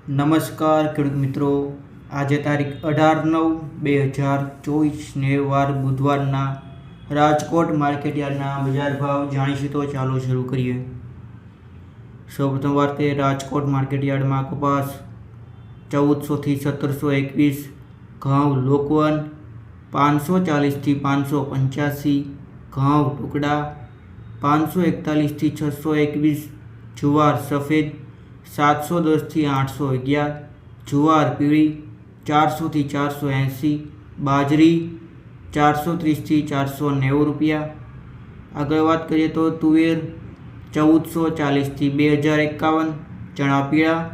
નમસ્કાર ખેડૂત મિત્રો, આજે તારીખ 18/9/2024 વાર બુધવારના રાજકોટ માર્કેટયાર્ડના બજાર ભાવ જાણીશું. તો ચાલો શરૂ કરીએ. સૌપ્રથમ વાત કરીએ રાજકોટ માર્કેટયાર્ડમાં કપાસ 1400 થી 1721, ઘઉં લોકવન 540 થી 585, ઘઉં ટુકડા 541 થી 621, જુવાર સફેદ 710 થી 811, જુવાર પીળી 400 થી 480, બાજરી 430 થી 490 રૂપિયા. આગળ વાત કરીએ તો તુવેર 1440 થી 2051, ચણા પીળા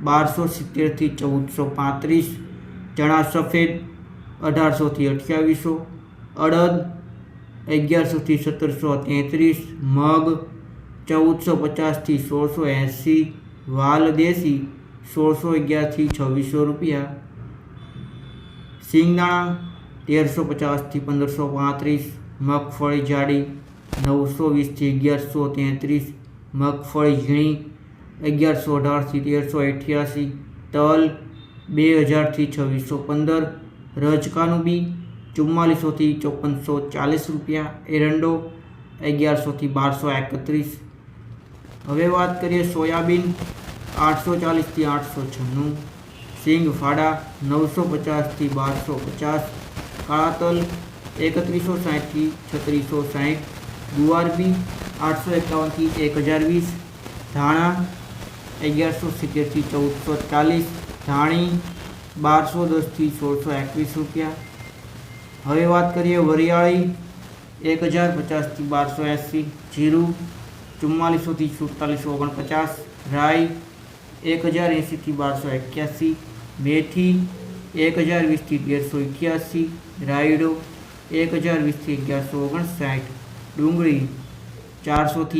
1270 થી 1435, ચણા સફેદ 1800 થી 2800, અડદ 1100 થી 1733, મગ 1450 થી 1680, વાલ દેશી 1611 થી 2600 રૂપિયા. સિંગદાણા 1350 થી 1535, મગફળી જાડી 920 થી 1133, મગફળી ઝીણી 1118 થી 1388, તલ 2000 થી 2615, રજકાનું બી 4400 થી 5440 રૂપિયા, એરંડો 1100 થી 1231. હવે વાત કરીએ સોયાબીન 840 થી 896, સિંગ ફાડા 950 થી 1250, કાળા તલ 3160 થી 3660, ગુવાર બી 851 થી 1020, ધાણા 1170 થી 1440, ધાણી 1210 થી 1621 રૂપિયા. હવે વાત કરીએ વરિયાળી 1050 થી 1280, જીરું 4400 થી 4749, રાઈ 1080 થી 1281, મેથી 1020 થી 1381, રાયડો 1020 થી 1159, ડુંગળી 400 થી